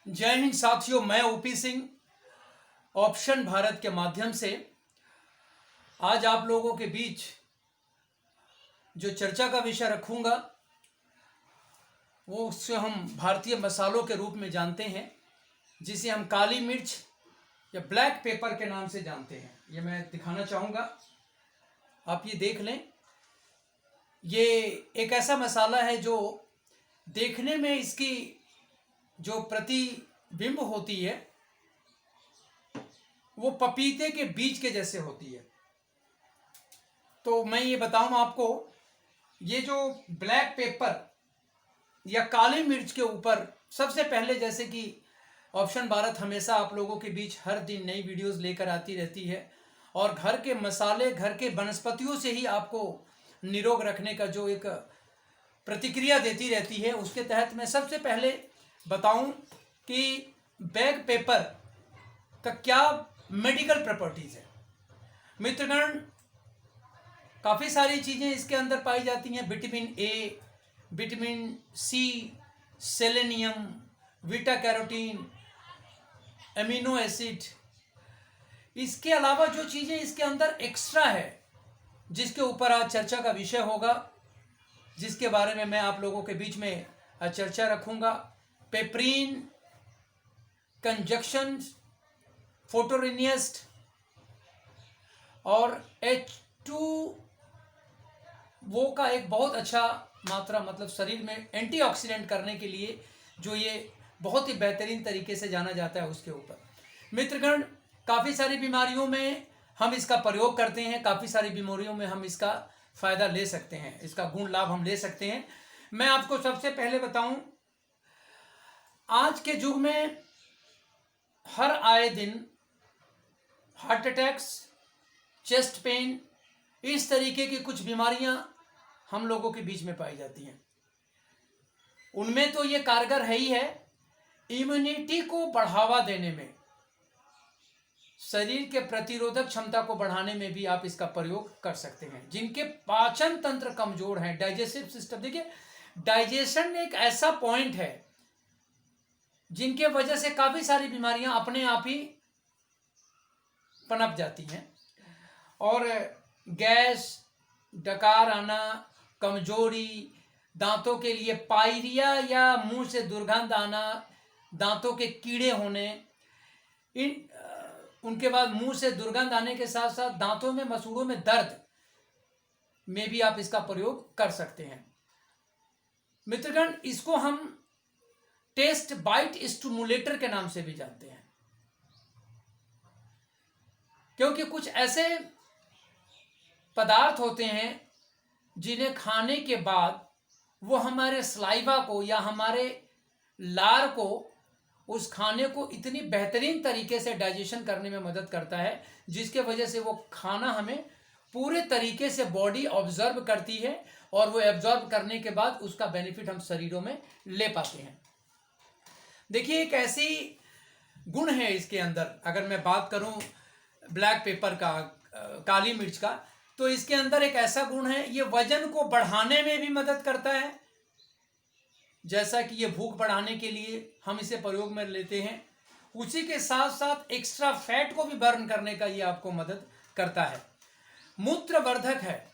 जय हिंद साथियों, मैं ओपी सिंह ऑप्शन भारत के माध्यम से आज आप लोगों के बीच जो चर्चा का विषय रखूंगा वो उससे हम भारतीय मसालों के रूप में जानते हैं, जिसे हम काली मिर्च या ब्लैक पेपर के नाम से जानते हैं। ये मैं दिखाना चाहूँगा, आप ये देख लें। ये एक ऐसा मसाला है जो देखने में इसकी जो प्रतिबिंब होती है वो पपीते के बीज के जैसे होती है। तो मैं ये बताऊं आपको, ये जो ब्लैक पेपर या काली मिर्च के ऊपर सबसे पहले, जैसे कि ऑप्शन भारत हमेशा आप लोगों के बीच हर दिन नई वीडियोस लेकर आती रहती है और घर के मसाले, घर के वनस्पतियों से ही आपको निरोग रखने का जो एक प्रतिक्रिया देती रहती है, उसके तहत मैं सबसे पहले बताऊं कि ब्लैक पेपर का क्या मेडिकल प्रॉपर्टीज है। मित्रगण, काफ़ी सारी चीज़ें इसके अंदर पाई जाती हैं। Vitamin A, vitamin C, selenium, beta carotene, amino acid. इसके अलावा जो चीज़ें इसके अंदर एक्स्ट्रा है, जिसके ऊपर आज चर्चा का विषय होगा, जिसके बारे में मैं आप लोगों के बीच में चर्चा रखूंगा, पेपरीन, कंजक्शन, फोटोरिनियस्ट और H2O का एक बहुत अच्छा मात्रा, मतलब शरीर में एंटीऑक्सीडेंट करने के लिए जो ये बहुत ही बेहतरीन तरीके से जाना जाता है, उसके ऊपर। मित्रगण, काफ़ी सारी बीमारियों में हम इसका प्रयोग करते हैं, काफ़ी सारी बीमारियों में हम इसका फ़ायदा ले सकते हैं, इसका गुण लाभ हम ले सकते हैं। मैं आपको सबसे पहले बताऊं, आज के युग में हर आए दिन हार्ट अटैक्स, चेस्ट पेन, इस तरीके की कुछ बीमारियां हम लोगों के बीच में पाई जाती हैं। उनमें तो ये कारगर है ही है, इम्यूनिटी को बढ़ावा देने में, शरीर के प्रतिरोधक क्षमता को बढ़ाने में भी आप इसका प्रयोग कर सकते हैं। जिनके पाचन तंत्र कमजोर है, डाइजेस्टिव सिस्टम, देखिए डाइजेशन एक ऐसा पॉइंट है जिनके वजह से काफ़ी सारी बीमारियां अपने आप ही पनप जाती हैं। और गैस, डकार आना, कमजोरी, दांतों के लिए पायरिया या मुंह से दुर्गंध आना, दांतों के कीड़े होने, उनके बाद मुंह से दुर्गंध आने के साथ साथ दांतों में, मसूड़ों में दर्द में भी आप इसका प्रयोग कर सकते हैं। मित्रगण, इसको हम टेस्ट बाइट स्टिमुलेटर के नाम से भी जानते हैं, क्योंकि कुछ ऐसे पदार्थ होते हैं जिन्हें खाने के बाद वो हमारे सलाइवा को या हमारे लार को, उस खाने को इतनी बेहतरीन तरीके से डाइजेशन करने में मदद करता है, जिसके वजह से वो खाना हमें पूरे तरीके से बॉडी ऑब्जर्व करती है और वो ऑब्जर्व करने के बाद उसका बेनिफिट हम शरीरों में ले पाते हैं। देखिए, एक ऐसी गुण है इसके अंदर, अगर मैं बात करूं ब्लैक पेपर का, काली मिर्च का, तो इसके अंदर एक ऐसा गुण है, ये वजन को बढ़ाने में भी मदद करता है। जैसा कि ये भूख बढ़ाने के लिए हम इसे प्रयोग में लेते हैं, उसी के साथ साथ एक्स्ट्रा फैट को भी बर्न करने का ये आपको मदद करता है। मूत्रवर्धक है।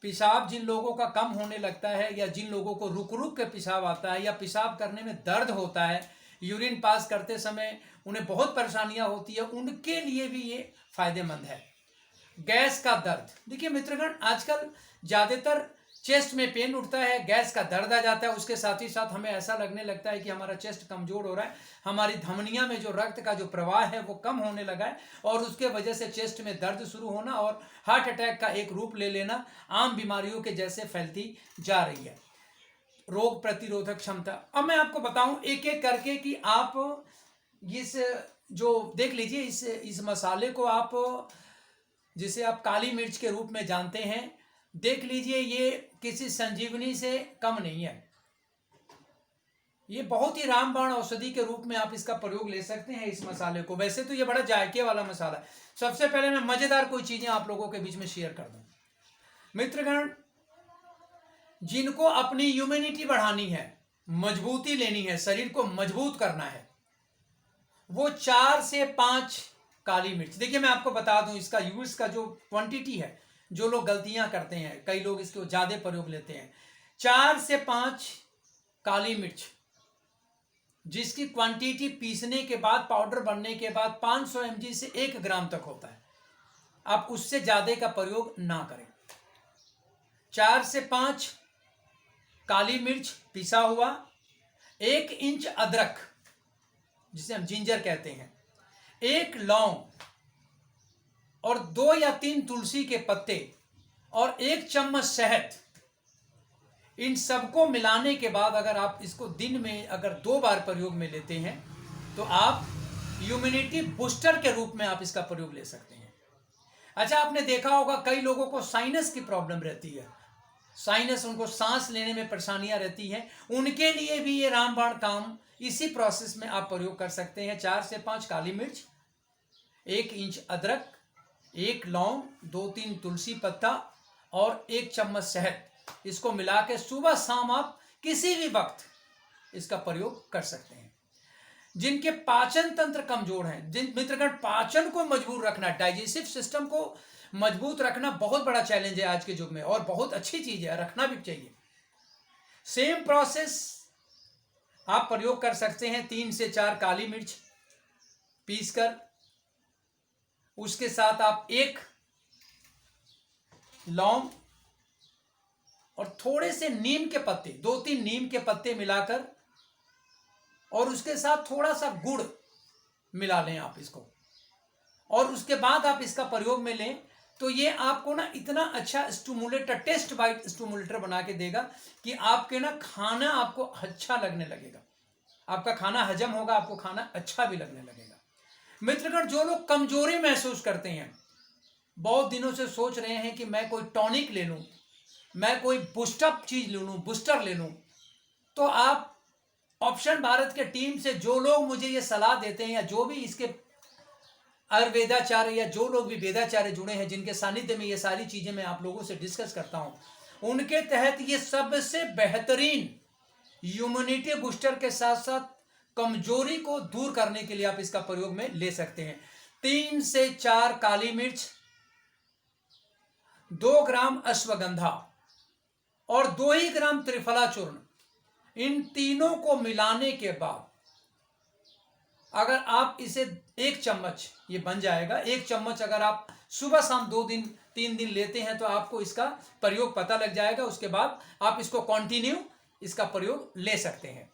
पेशाब जिन लोगों का कम होने लगता है, या जिन लोगों को रुक रुक के पेशाब आता है, या पेशाब करने में दर्द होता है, यूरिन पास करते समय उन्हें बहुत परेशानियां होती है, उनके लिए भी ये फायदेमंद है। गैस का दर्द, देखिए मित्रगण, आजकल ज़्यादातर चेस्ट में पेन उठता है, गैस का दर्द आ जाता है, उसके साथ ही साथ हमें ऐसा लगने लगता है कि हमारा चेस्ट कमजोर हो रहा है, हमारी धमनियों में जो रक्त का जो प्रवाह है वो कम होने लगा है, और उसके वजह से चेस्ट में दर्द शुरू होना और हार्ट अटैक का एक रूप ले लेना आम बीमारियों के जैसे फैलती जा रही है। रोग प्रतिरोधक क्षमता, अब मैं आपको बताऊं एक एक करके कि आप इस जो देख लीजिए, इस मसाले को आप, जिसे आप काली मिर्च के रूप में जानते हैं, देख लीजिए, ये किसी संजीवनी से कम नहीं है। ये बहुत ही रामबाण औषधि के रूप में आप इसका प्रयोग ले सकते हैं इस मसाले को। वैसे तो ये बड़ा जायके वाला मसाला है। सबसे पहले मैं मजेदार कोई चीजें आप लोगों के बीच में शेयर कर दूं। मित्रगण, जिनको अपनी इम्यूनिटी बढ़ानी है, मजबूती लेनी है, शरीर को मजबूत करना है, वो 4 से 5 काली मिर्च। देखिए मैं आपको बता दूं इसका यूज का जो क्वांटिटी है, जो लोग गलतियां करते हैं, कई लोग इसको ज्यादा प्रयोग लेते हैं। 4 से 5 काली मिर्च, जिसकी क्वांटिटी पीसने के बाद, पाउडर बनने के बाद 500 mg से 1 ग्राम तक होता है। आप उससे ज्यादा का प्रयोग ना करें। 4 से 5 काली मिर्च पिसा हुआ, 1 इंच अदरक जिसे हम जिंजर कहते हैं, 1 लौंग और 2 या 3 तुलसी के पत्ते और 1 चम्मच शहद। इन सबको मिलाने के बाद अगर आप इसको दिन में अगर 2 बार प्रयोग में लेते हैं तो आप इम्यूनिटी बूस्टर के रूप में आप इसका प्रयोग ले सकते हैं। अच्छा, आपने देखा होगा कई लोगों को साइनस की प्रॉब्लम रहती है, साइनस, उनको सांस लेने में परेशानियां रहती हैं, उनके लिए भी ये रामबाण काम इसी प्रोसेस में आप प्रयोग कर सकते हैं। 4 से 5 काली मिर्च, 1 इंच अदरक, 1 लौंग, 2-3 तुलसी पत्ता और 1 चम्मच शहद, इसको मिला के सुबह शाम आप किसी भी वक्त इसका प्रयोग कर सकते हैं। जिनके पाचन तंत्र कमजोर हैं, जिन मित्रगण पाचन को मजबूत रखना, डाइजेस्टिव सिस्टम को मजबूत रखना बहुत बड़ा चैलेंज है आज के युग में, और बहुत अच्छी चीज है, रखना भी चाहिए। सेम प्रोसेस आप प्रयोग कर सकते हैं। 3 से 4 काली मिर्च पीसकर, उसके साथ आप 1 लौंग और थोड़े से नीम के पत्ते, 2-3 नीम के पत्ते मिलाकर, और उसके साथ थोड़ा सा गुड़ मिला लें आप इसको, और उसके बाद आप इसका प्रयोग में लें तो ये आपको ना इतना अच्छा स्टिमुलेटर, टेस्ट बाइट स्टिमुलेटर बना के देगा कि आपके ना खाना आपको अच्छा लगने लगेगा, आपका खाना हजम होगा, आपको खाना अच्छा भी लगने लगेगा। मित्रगण, जो लोग कमजोरी महसूस करते हैं, बहुत दिनों से सोच रहे हैं कि मैं कोई टॉनिक ले लूं, मैं कोई बूस्टअप चीज ले लूं, बूस्टर ले लूं, तो आप ऑप्शन भारत के टीम से जो लोग मुझे ये सलाह देते हैं, या जो भी इसके आयुर्वेदाचार्य या जो लोग भी वेदाचार्य जुड़े हैं, जिनके सानिध्य में ये सारी चीजें मैं आप लोगों से डिस्कस करता हूं, उनके तहत ये सबसे बेहतरीन इम्यूनिटी बूस्टर के साथ साथ कमजोरी को दूर करने के लिए आप इसका प्रयोग में ले सकते हैं। 3 से 4 काली मिर्च, 2 ग्राम अश्वगंधा और 2 ही ग्राम त्रिफला चूर्ण, इन तीनों को मिलाने के बाद अगर आप इसे 1 चम्मच, ये बन जाएगा 1 चम्मच, अगर आप सुबह शाम 2-3 दिन लेते हैं तो आपको इसका प्रयोग पता लग जाएगा। उसके बाद आप इसको कंटिन्यू इसका प्रयोग ले सकते हैं।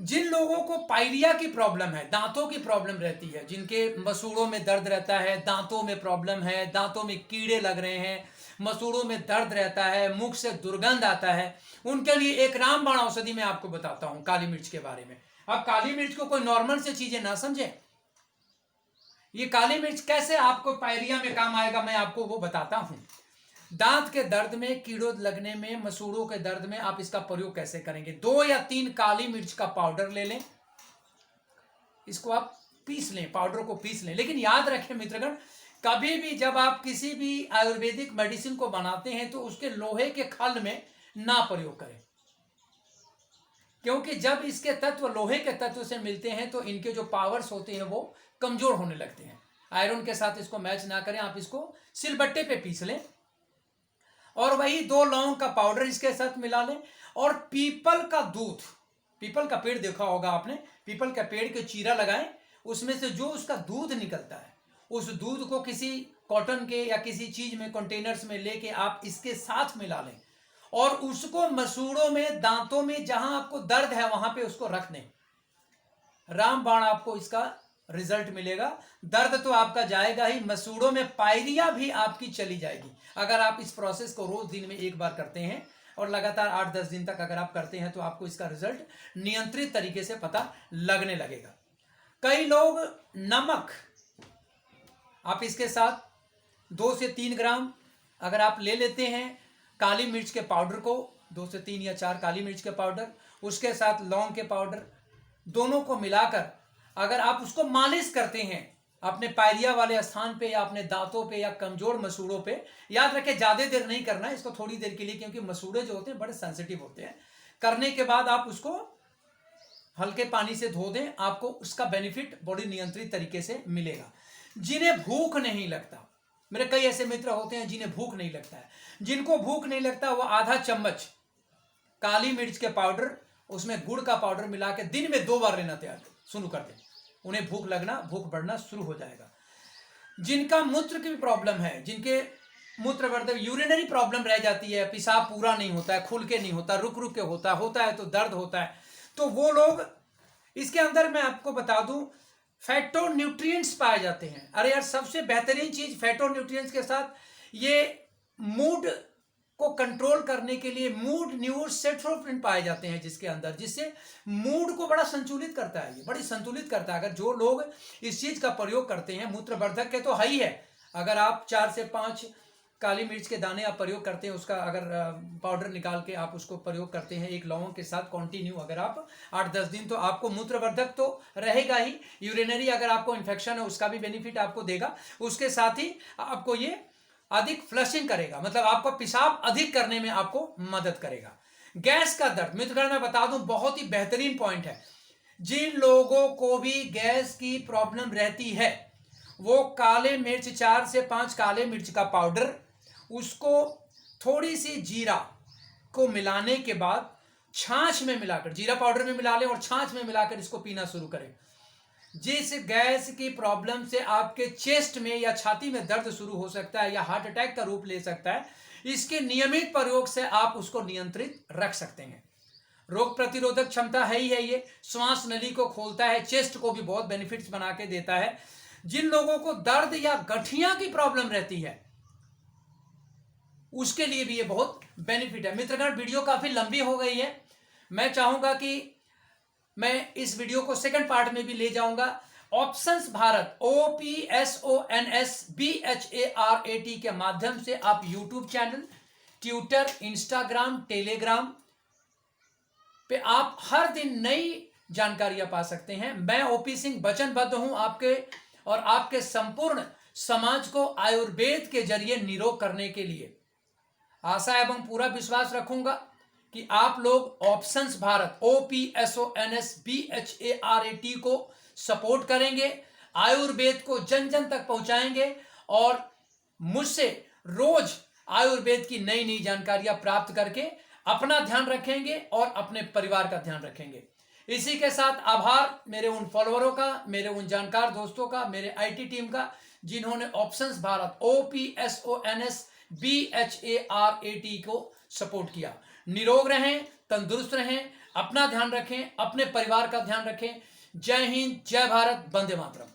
जिन लोगों को पायरिया की प्रॉब्लम है, दांतों की प्रॉब्लम रहती है, जिनके मसूड़ों में दर्द रहता है, दांतों में प्रॉब्लम है, दांतों में कीड़े लग रहे हैं, मसूड़ों में दर्द रहता है, मुख से दुर्गंध आता है, उनके लिए एक रामबाण औषधि मैं आपको बताता हूं काली मिर्च के बारे में। अब काली मिर्च को कोई नॉर्मल से चीजें ना समझे, ये काली मिर्च कैसे आपको पायरिया में काम आएगा मैं आपको वो बताता हूं। दांत के दर्द में, कीड़ों लगने में, मसूड़ों के दर्द में आप इसका प्रयोग कैसे करेंगे। 2 या 3 काली मिर्च का पाउडर ले लें, इसको आप पीस लें, पाउडर को पीस लें। लेकिन याद रखें मित्रगण, कभी भी जब आप किसी भी आयुर्वेदिक मेडिसिन को बनाते हैं तो उसके लोहे के खल में ना प्रयोग करें, क्योंकि जब इसके तत्व लोहे के तत्व से मिलते हैं तो इनके जो पावर्स होते हैं वो कमजोर होने लगते हैं। आयरन के साथ इसको मैच ना करें, आप इसको सिलबट्टे पे पीस लें, और वही 2 लौंग का पाउडर इसके साथ मिला लें, और पीपल का दूध, पीपल का पेड़ देखा होगा आपने, पीपल का पेड़ के चीरा लगाएं, उसमें से जो उसका दूध निकलता है, उस दूध को किसी कॉटन के या किसी चीज में, कंटेनर्स में लेके आप इसके साथ मिला लें, और उसको मसूड़ों में, दांतों में जहां आपको दर्द है वहां पे उसको रख दें। रामबाण आपको इसका रिजल्ट मिलेगा। दर्द तो आपका जाएगा ही, मसूड़ों में पायरिया भी आपकी चली जाएगी अगर आप इस प्रोसेस को रोज दिन में 1 बार करते हैं, और लगातार 8-10 दिन तक अगर आप करते हैं तो आपको इसका रिजल्ट नियंत्रित तरीके से पता लगने लगेगा। कई लोग नमक, आप इसके साथ 2 से 3 ग्राम अगर आप ले लेते हैं काली मिर्च के पाउडर को, 2 से 3 या 4 काली मिर्च के पाउडर, उसके साथ लौंग के पाउडर, दोनों को मिलाकर अगर आप उसको मालिश करते हैं अपने पायरिया वाले स्थान पे या अपने दांतों पे या कमजोर मसूड़ों पे, याद रखें ज्यादा देर नहीं करना है इसको, थोड़ी देर के लिए, क्योंकि मसूड़े जो होते हैं बड़े सेंसिटिव होते हैं, करने के बाद आप उसको हल्के पानी से धो दें, आपको उसका बेनिफिट बॉडी नियंत्रित तरीके से मिलेगा। जिन्हें भूख नहीं लगता, मेरे कई ऐसे मित्र होते हैं जिन्हें भूख नहीं लगता है, जिनको भूख नहीं लगता वो आधा चम्मच काली मिर्च के पाउडर, उसमें गुड़ का पाउडर मिला के दिन में 2 बार लेना तैयार शुरू कर दें, उन्हें भूख बढ़ना शुरू हो जाएगा। जिनका मूत्र की प्रॉब्लम है, जिनके मूत्र वर्धक यूरिनरी प्रॉब्लम रह जाती है, पेशाब पूरा नहीं होता है, खुल के नहीं होता, रुक रुक के होता है तो दर्द होता है, तो वो लोग, इसके अंदर मैं आपको बता दूं फैटो न्यूट्रिएंट्स पाए जाते हैं। अरे यार, सबसे बेहतरीन चीज फैटो न्यूट्रिएंट्स के साथ ये मूड को कंट्रोल करने के लिए मूड न्यूरोसेरोटोनिन पाए जाते हैं जिसके अंदर, जिससे मूड को बड़ा संतुलित करता है, ये बड़ी संतुलित करता है। अगर जो लोग इस चीज का प्रयोग करते हैं, मूत्रवर्धक के तो है ही है, अगर आप 4 से 5 काली मिर्च के दाने आप प्रयोग करते हैं, उसका अगर पाउडर निकाल के आप उसको प्रयोग करते हैं एक लौंग के साथ कंटिन्यू, अगर आप 8-10 दिन, तो आपको मूत्रवर्धक तो रहेगा ही, यूरिनरी अगर आपको इन्फेक्शन है उसका भी बेनिफिट आपको देगा, उसके साथ ही आपको ये अधिक फ्लशिंग करेगा, मतलब आपको पेशाब अधिक करने में आपको मदद करेगा। गैस का दर्द, मित्रगण मैं बता दूं बहुत ही बेहतरीन पॉइंट है, जिन लोगों को भी गैस की प्रॉब्लम रहती है वो काले मिर्च, 4 से 5 काले मिर्च का पाउडर, उसको थोड़ी सी जीरा को मिलाने के बाद छाछ में मिलाकर, जीरा पाउडर में मिला लें और छाछ में मिलाकर इसको पीना शुरू करें। जिस गैस की प्रॉब्लम से आपके चेस्ट में या छाती में दर्द शुरू हो सकता है या हार्ट अटैक का रूप ले सकता है, इसके नियमित प्रयोग से आप उसको नियंत्रित रख सकते हैं। रोग प्रतिरोधक क्षमता है ही है, ये श्वास नली को खोलता है, चेस्ट को भी बहुत बेनिफिट्स बना के देता है। जिन लोगों को दर्द या गठिया की प्रॉब्लम रहती है उसके लिए भी ये बहुत बेनिफिट है। मित्रगण, वीडियो काफी लंबी हो गई है, मैं चाहूंगा कि मैं इस वीडियो को सेकंड पार्ट में भी ले जाऊंगा। ऑप्शंस भारत OPSONSBHARAT के माध्यम से आप YouTube channel, Twitter, Instagram, Telegram पे आप हर दिन नई जानकारियां पा सकते हैं। मैं ओपी सिंह वचनबद्ध हूं आपके और आपके संपूर्ण समाज को आयुर्वेद के जरिए निरोग करने के लिए। आशा एवं पूरा विश्वास रखूंगा कि आप लोग ऑप्शंस भारत OPSONSBHARAT को सपोर्ट करेंगे, आयुर्वेद को जन जन तक पहुंचाएंगे और मुझसे रोज आयुर्वेद की नई नई जानकारियां प्राप्त करके अपना ध्यान रखेंगे और अपने परिवार का ध्यान रखेंगे। इसी के साथ आभार मेरे उन फॉलोअरों का, मेरे उन जानकार दोस्तों का, मेरे IT टीम का, जिन्होंने ऑप्शंस भारत OPSONSBHARAT को सपोर्ट किया। निरोग रहें, तंदुरुस्त रहें, अपना ध्यान रखें, अपने परिवार का ध्यान रखें। जय हिंद, जय भारत, वंदे मातरम।